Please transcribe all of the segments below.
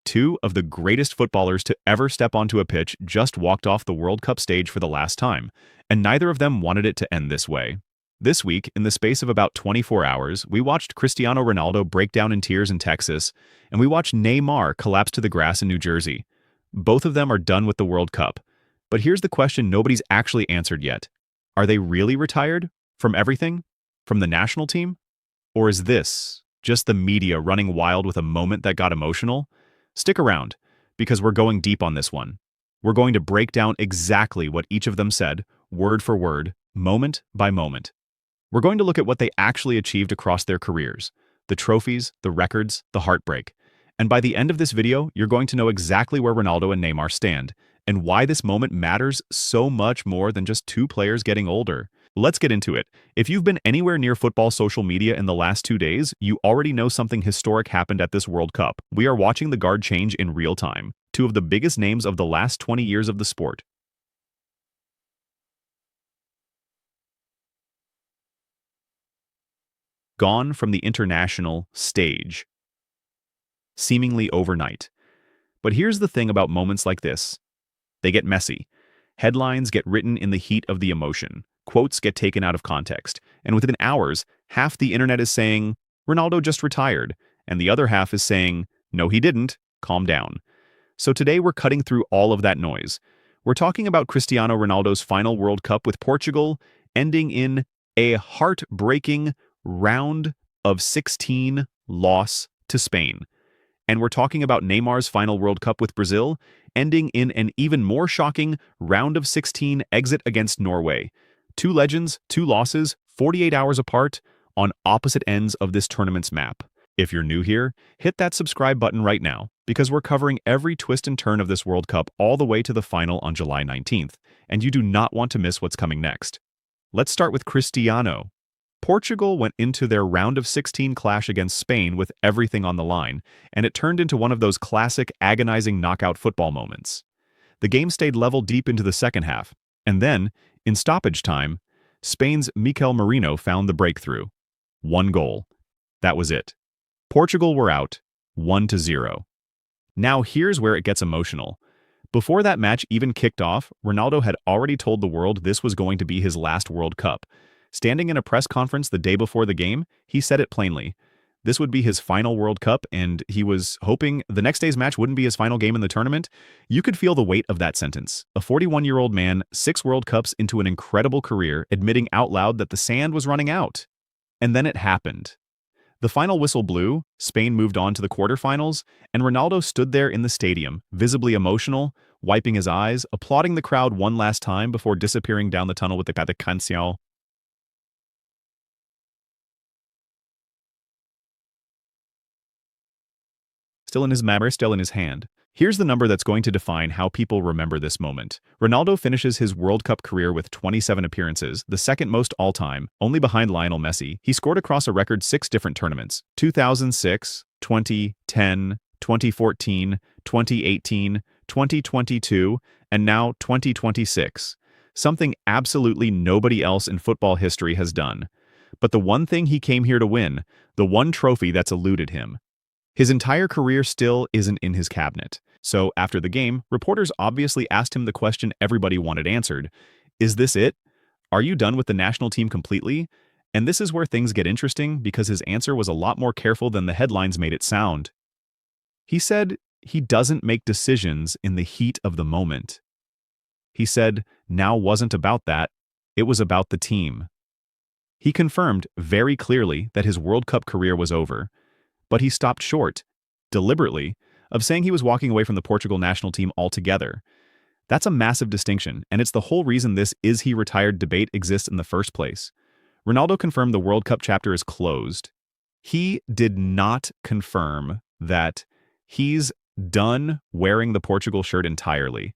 Two of the greatest footballers to ever step onto a pitch just walked off the World Cup stage for the last time, and neither of them wanted it to end this way. This week, in the space of about 24 hours, we watched Cristiano Ronaldo break down in tears in Texas, and we watched Neymar collapse to the grass in New Jersey. Both of them are done with the World Cup. But here's the question nobody's actually answered yet. Are they really retired? From everything? From the national team? Or is this just the media running wild with a moment that got emotional? Stick around, because we're going deep on this one. We're going to break down exactly what each of them said, word for word, moment by moment. We're going to look at what they actually achieved across their careers, the trophies, the records, the heartbreak. And by the end of this video, you're going to know exactly where Ronaldo and Neymar stand, and why this moment matters so much more than just two players getting older. Let's get into it. If you've been anywhere near football social media in the last 2 days, you already know something historic happened at this World Cup. We are watching the guard change in real time. Two of the biggest names of the last 20 years of the sport. Gone from the international stage. Seemingly overnight. But here's the thing about moments like this. They get messy. Headlines get written in the heat of the emotion. Quotes get taken out of context. And within hours, half the internet is saying, Ronaldo just retired. And the other half is saying, no, he didn't. Calm down. So today we're cutting through all of that noise. We're talking about Cristiano Ronaldo's final World Cup with Portugal, ending in a heartbreaking round of 16 loss to Spain. And we're talking about Neymar's final World Cup with Brazil, ending in an even more shocking round of 16 exit against Norway. Two legends, two losses, 48 hours apart, on opposite ends of this tournament's map. If you're new here, hit that subscribe button right now, because we're covering every twist and turn of this World Cup all the way to the final on July 19th, and you do not want to miss what's coming next. Let's start with Cristiano. Portugal went into their round of 16 clash against Spain with everything on the line, and it turned into one of those classic agonizing knockout football moments. The game stayed level deep into the second half, and then, in stoppage time, Spain's Mikel Merino found the breakthrough. 1 goal. That was it. Portugal were out, 1-0. Now here's where it gets emotional. Before that match even kicked off, Ronaldo had already told the world this was going to be his last World Cup. Standing in a press conference the day before the game, he said it plainly. This would be his final World Cup, and he was hoping the next day's match wouldn't be his final game in the tournament. You could feel the weight of that sentence. A 41-year-old man, 6 World Cups into an incredible career, admitting out loud that the sand was running out. And then it happened. The final whistle blew, Spain moved on to the quarterfinals, and Ronaldo stood there in the stadium, visibly emotional, wiping his eyes, applauding the crowd one last time before disappearing down the tunnel with the canción. Still in his hand. Here's the number that's going to define how people remember this moment. Ronaldo finishes his World Cup career with 27 appearances, the second most all-time, only behind Lionel Messi. He scored across a record 6 different tournaments: 2006, 2010, 2014, 2018, 2022, and now 2026. Something absolutely nobody else in football history has done. But the one thing he came here to win, the one trophy that's eluded him. His entire career still isn't in his cabinet. So after the game, reporters obviously asked him the question everybody wanted answered. Is this it? Are you done with the national team completely? And this is where things get interesting, because his answer was a lot more careful than the headlines made it sound. He said he doesn't make decisions in the heat of the moment. He said now wasn't about that, it was about the team. He confirmed very clearly that his World Cup career was over. But he stopped short, deliberately, of saying he was walking away from the Portugal national team altogether. That's a massive distinction, and it's the whole reason this "is he retired" debate exists in the first place. Ronaldo confirmed the World Cup chapter is closed. He did not confirm that he's done wearing the Portugal shirt entirely.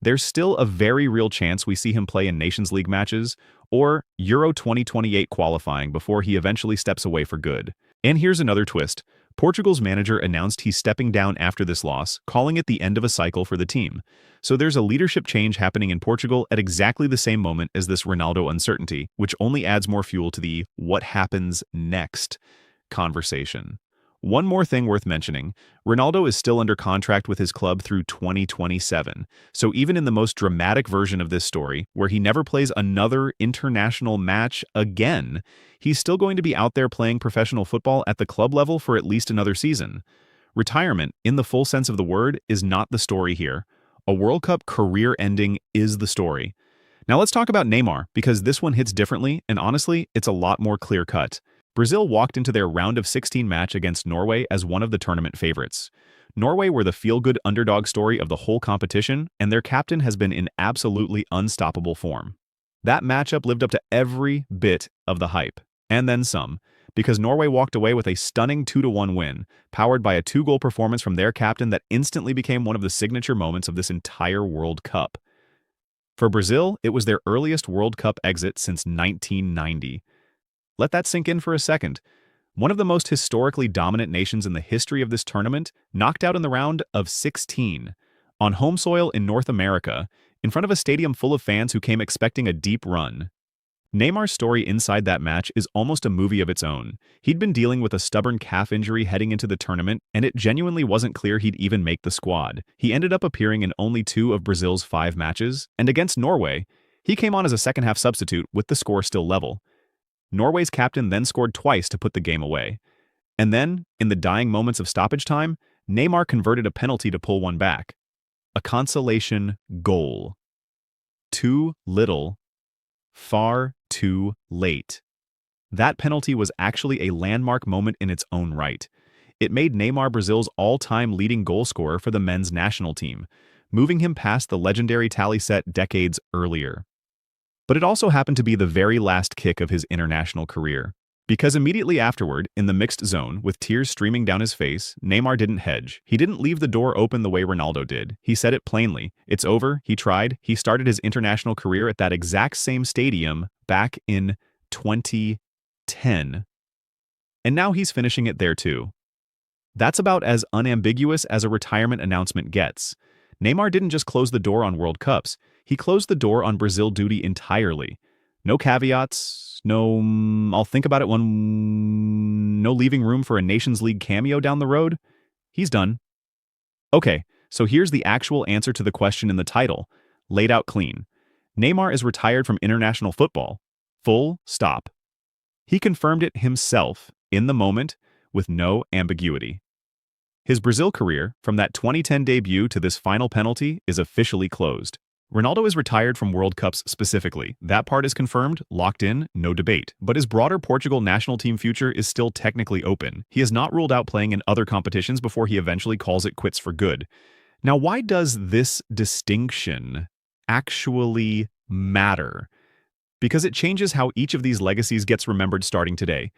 There's still a very real chance we see him play in Nations League matches or Euro 2028 qualifying before he eventually steps away for good. And here's another twist. Portugal's manager announced he's stepping down after this loss, calling it the end of a cycle for the team. So there's a leadership change happening in Portugal at exactly the same moment as this Ronaldo uncertainty, which only adds more fuel to the "what happens next" conversation. One more thing worth mentioning, Ronaldo is still under contract with his club through 2027, so even in the most dramatic version of this story, where he never plays another international match again, he's still going to be out there playing professional football at the club level for at least another season. Retirement, in the full sense of the word, is not the story here. A World Cup career ending is the story. Now let's talk about Neymar, because this one hits differently, and honestly, it's a lot more clear-cut. Brazil walked into their round of 16 match against Norway as one of the tournament favorites. Norway were the feel-good underdog story of the whole competition, and their captain has been in absolutely unstoppable form. That matchup lived up to every bit of the hype, and then some, because Norway walked away with a stunning 2-1 win, powered by a 2-goal performance from their captain that instantly became one of the signature moments of this entire World Cup. For Brazil, it was their earliest World Cup exit since 1990. Let that sink in for a second. One of the most historically dominant nations in the history of this tournament, knocked out in the round of 16, on home soil in North America, in front of a stadium full of fans who came expecting a deep run. Neymar's story inside that match is almost a movie of its own. He'd been dealing with a stubborn calf injury heading into the tournament, and it genuinely wasn't clear he'd even make the squad. He ended up appearing in only 2 of Brazil's 5 matches, and against Norway, he came on as a second-half substitute with the score still level. Norway's captain then scored twice to put the game away. And then, in the dying moments of stoppage time, Neymar converted a penalty to pull one back. A consolation goal. Too little, far too late. That penalty was actually a landmark moment in its own right. It made Neymar Brazil's all-time leading goal scorer for the men's national team, moving him past the legendary tally set decades earlier. But it also happened to be the very last kick of his international career. Because immediately afterward, in the mixed zone, with tears streaming down his face, Neymar didn't hedge. He didn't leave the door open the way Ronaldo did. He said it plainly. It's over, he tried. He started his international career at that exact same stadium back in 2010. And now he's finishing it there too. That's about as unambiguous as a retirement announcement gets. Neymar didn't just close the door on World Cups, he closed the door on Brazil duty entirely. No caveats, no I'll think about it no leaving room for a Nations League cameo down the road. He's done. Okay, so here's the actual answer to the question in the title, laid out clean. Neymar is retired from international football. Full stop. He confirmed it himself, in the moment, with no ambiguity. His Brazil career, from that 2010 debut to this final penalty, is officially closed. Ronaldo is retired from World Cups specifically. That part is confirmed, locked in, no debate. But his broader Portugal national team future is still technically open. He has not ruled out playing in other competitions before he eventually calls it quits for good. Now, why does this distinction actually matter? Because it changes how each of these legacies gets remembered starting today.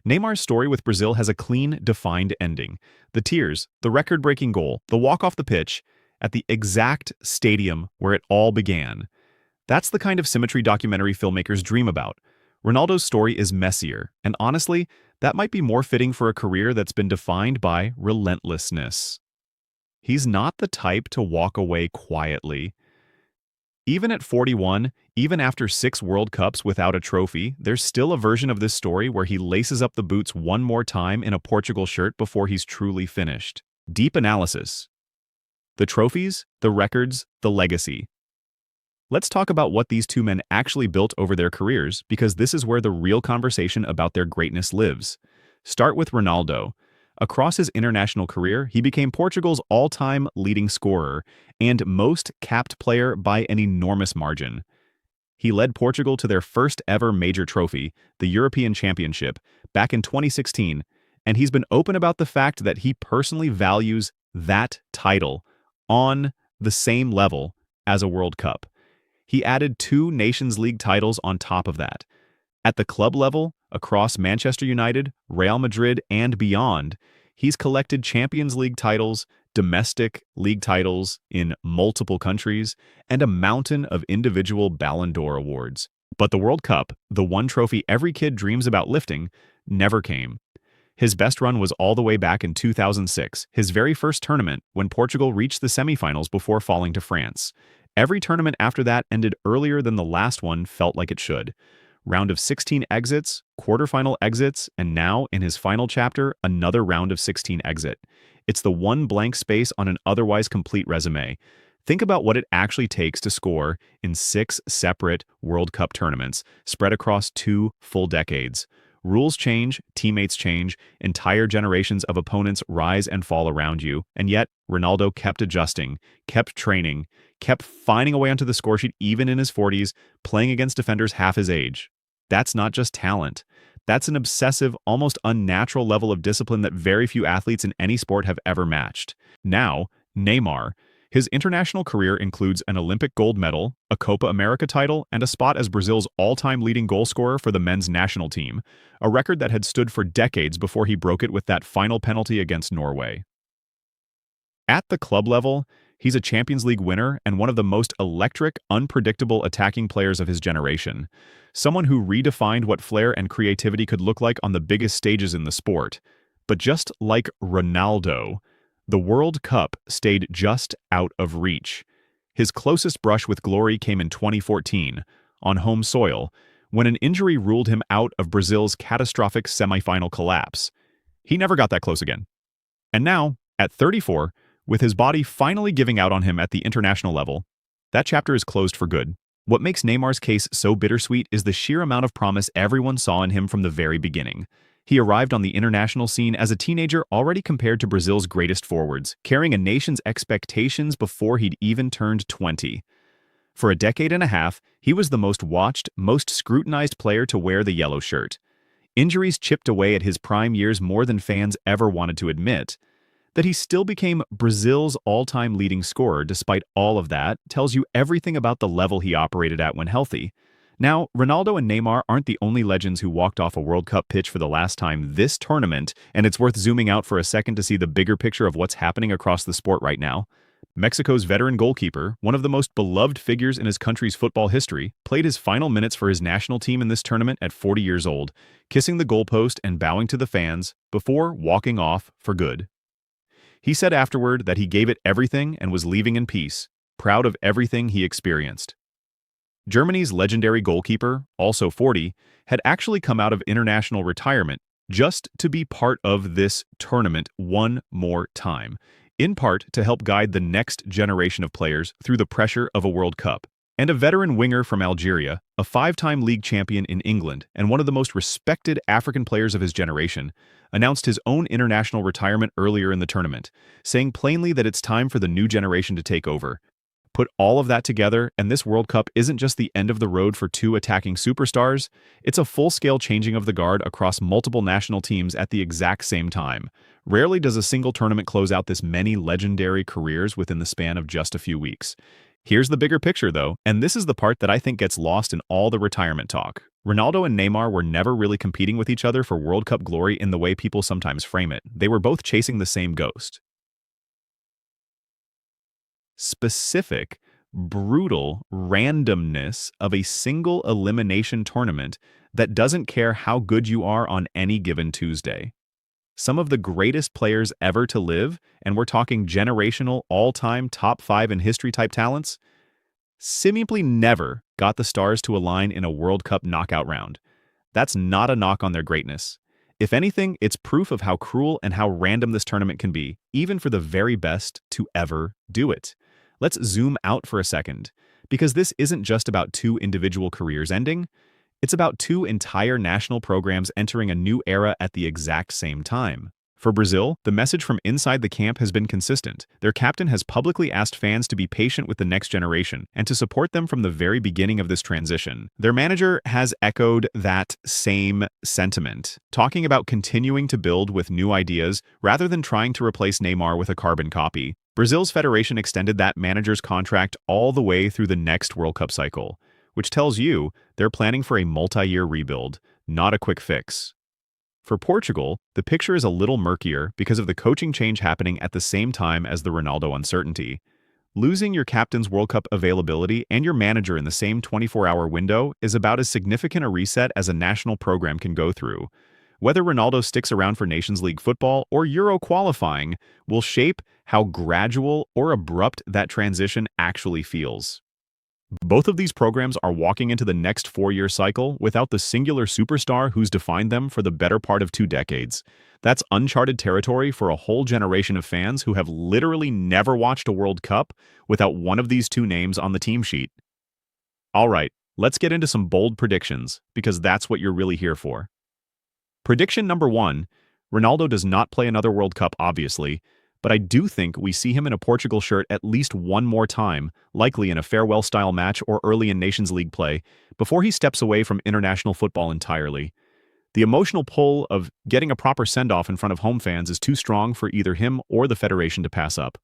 Neymar's story with Brazil has a clean, defined ending. The tears, the record-breaking goal, the walk off the pitch, at the exact stadium where it all began. That's the kind of symmetry documentary filmmakers dream about. Ronaldo's story is messier, and honestly, that might be more fitting for a career that's been defined by relentlessness. He's not the type to walk away quietly. Even at 41, even after 6 World Cups without a trophy, there's still a version of this story where he laces up the boots one more time in a Portugal shirt before he's truly finished. Deep analysis. The trophies, the records, the legacy. Let's talk about what these two men actually built over their careers, because this is where the real conversation about their greatness lives. Start with Ronaldo. Across his international career, he became Portugal's all-time leading scorer and most capped player by an enormous margin. He led Portugal to their first ever major trophy, the European Championship, back in 2016, and he's been open about the fact that he personally values that title on the same level as a World Cup. He added 2 Nations League titles on top of that. At the club level, across Manchester United, Real Madrid, and beyond, he's collected Champions League titles, domestic league titles in multiple countries, and a mountain of individual Ballon d'Or awards. But the World Cup, the one trophy every kid dreams about lifting, never came. His best run was all the way back in 2006, his very first tournament, when Portugal reached the semifinals before falling to France. Every tournament after that ended earlier than the last one felt like it should. Round of 16 exits, quarterfinal exits, and now, in his final chapter, another round of 16 exit. It's the one blank space on an otherwise complete resume. Think about what it actually takes to score in 6 separate World Cup tournaments, spread across 2 full decades. Rules change, teammates change, entire generations of opponents rise and fall around you, and yet Ronaldo kept adjusting, kept training, kept finding a way onto the scoresheet even in his 40s, playing against defenders half his age. That's not just talent. That's an obsessive, almost unnatural level of discipline that very few athletes in any sport have ever matched. Now, Neymar. His international career includes an Olympic gold medal, a Copa America title, and a spot as Brazil's all-time leading goal scorer for the men's national team, a record that had stood for decades before he broke it with that final penalty against Norway. At the club level, he's a Champions League winner and one of the most electric, unpredictable attacking players of his generation. Someone who redefined what flair and creativity could look like on the biggest stages in the sport. But just like Ronaldo, the World Cup stayed just out of reach. His closest brush with glory came in 2014, on home soil, when an injury ruled him out of Brazil's catastrophic semifinal collapse. He never got that close again. And now, at 34, with his body finally giving out on him at the international level, that chapter is closed for good. What makes Neymar's case so bittersweet is the sheer amount of promise everyone saw in him from the very beginning. He arrived on the international scene as a teenager already compared to Brazil's greatest forwards, carrying a nation's expectations before he'd even turned 20. For a decade and a half, he was the most watched, most scrutinized player to wear the yellow shirt. Injuries chipped away at his prime years more than fans ever wanted to admit. That he still became Brazil's all-time leading scorer despite all of that tells you everything about the level he operated at when healthy. Now, Ronaldo and Neymar aren't the only legends who walked off a World Cup pitch for the last time this tournament, and it's worth zooming out for a second to see the bigger picture of what's happening across the sport right now. Mexico's veteran goalkeeper, one of the most beloved figures in his country's football history, played his final minutes for his national team in this tournament at 40 years old, kissing the goalpost and bowing to the fans before walking off for good. He said afterward that he gave it everything and was leaving in peace, proud of everything he experienced. Germany's legendary goalkeeper, also 40, had actually come out of international retirement just to be part of this tournament one more time, in part to help guide the next generation of players through the pressure of a World Cup. And a veteran winger from Algeria, a 5-time league champion in England and one of the most respected African players of his generation, announced his own international retirement earlier in the tournament, saying plainly that it's time for the new generation to take over. Put all of that together, and this World Cup isn't just the end of the road for 2 attacking superstars, it's a full-scale changing of the guard across multiple national teams at the exact same time. Rarely does a single tournament close out this many legendary careers within the span of just a few weeks. Here's the bigger picture, though, and this is the part that I think gets lost in all the retirement talk. Ronaldo and Neymar were never really competing with each other for World Cup glory in the way people sometimes frame it. They were both chasing the same ghost. Specific, brutal randomness of a single elimination tournament that doesn't care how good you are on any given Tuesday. Some of the greatest players ever to live, and we're talking generational, all-time, top 5 in history type talents, simply never got the stars to align in a World Cup knockout round. That's not a knock on their greatness. If anything, it's proof of how cruel and how random this tournament can be, even for the very best to ever do it. Let's zoom out for a second, because this isn't just about 2 individual careers ending. It's about 2 entire national programs entering a new era at the exact same time. For Brazil, the message from inside the camp has been consistent. Their captain has publicly asked fans to be patient with the next generation and to support them from the very beginning of this transition. Their manager has echoed that same sentiment, talking about continuing to build with new ideas rather than trying to replace Neymar with a carbon copy. Brazil's federation extended that manager's contract all the way through the next World Cup cycle, which tells you they're planning for a multi-year rebuild, not a quick fix. For Portugal, the picture is a little murkier because of the coaching change happening at the same time as the Ronaldo uncertainty. Losing your captain's World Cup availability and your manager in the same 24-hour window is about as significant a reset as a national program can go through. Whether Ronaldo sticks around for Nations League football or Euro qualifying will shape how gradual or abrupt that transition actually feels. Both of these programs are walking into the next four-year cycle without the singular superstar who's defined them for the better part of 2 decades. That's uncharted territory for a whole generation of fans who have literally never watched a World Cup without one of these two names on the team sheet. All right, let's get into some bold predictions, because that's what you're really here for. Prediction number 1, Ronaldo does not play another World Cup, obviously, but I do think we see him in a Portugal shirt at least one more time, likely in a farewell-style match or early in Nations League play, before he steps away from international football entirely. The emotional pull of getting a proper send-off in front of home fans is too strong for either him or the Federation to pass up.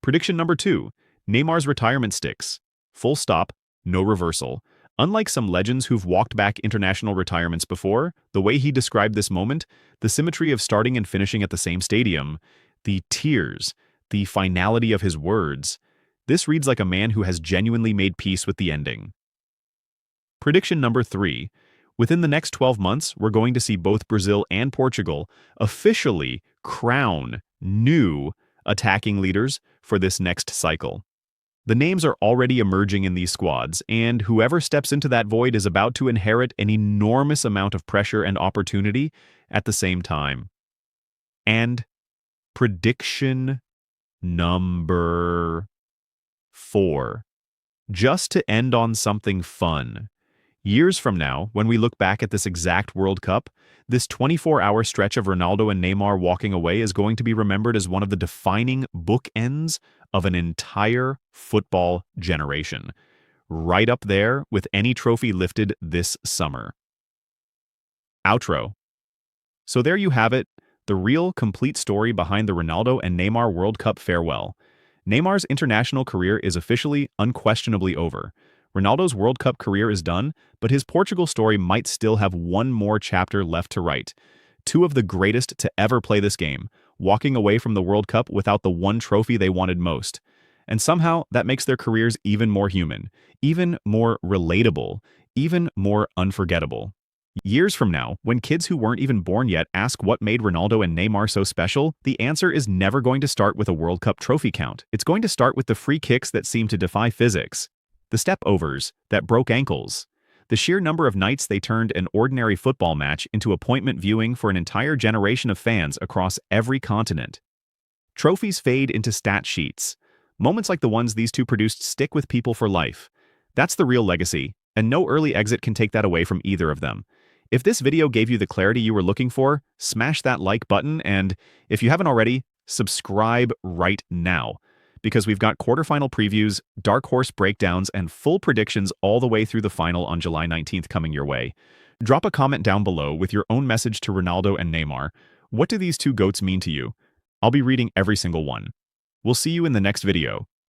Prediction number 2, Neymar's retirement sticks. Full stop, no reversal. Unlike some legends who've walked back international retirements before, the way he described this moment, the symmetry of starting and finishing at the same stadium, the tears, the finality of his words, this reads like a man who has genuinely made peace with the ending. Prediction number 3. Within the next 12 months, we're going to see both Brazil and Portugal officially crown new attacking leaders for this next cycle. The names are already emerging in these squads, and whoever steps into that void is about to inherit an enormous amount of pressure and opportunity at the same time. And prediction number 4. Just to end on something fun. Years from now, when we look back at this exact World Cup, this 24-hour stretch of Ronaldo and Neymar walking away is going to be remembered as one of the defining bookends of an entire football generation, right up there with any trophy lifted this summer. Outro. So there you have it, the real, complete story behind the Ronaldo and Neymar World Cup farewell. Neymar's international career is officially, unquestionably over. Ronaldo's World Cup career is done, but his Portugal story might still have one more chapter left to write. Two of the greatest to ever play this game, walking away from the World Cup without the one trophy they wanted most. And somehow, that makes their careers even more human, even more relatable, even more unforgettable. Years from now, when kids who weren't even born yet ask what made Ronaldo and Neymar so special, the answer is never going to start with a World Cup trophy count. It's going to start with the free kicks that seem to defy physics, the step-overs that broke ankles, the sheer number of nights they turned an ordinary football match into appointment viewing for an entire generation of fans across every continent. Trophies fade into stat sheets. Moments like the ones these two produced stick with people for life. That's the real legacy, and no early exit can take that away from either of them. If this video gave you the clarity you were looking for, smash that like button, and if you haven't already, subscribe right now, because we've got quarterfinal previews, dark horse breakdowns, and full predictions all the way through the final on July 19th coming your way. Drop a comment down below with your own message to Ronaldo and Neymar. What do these two GOATs mean to you? I'll be reading every single one. We'll see you in the next video.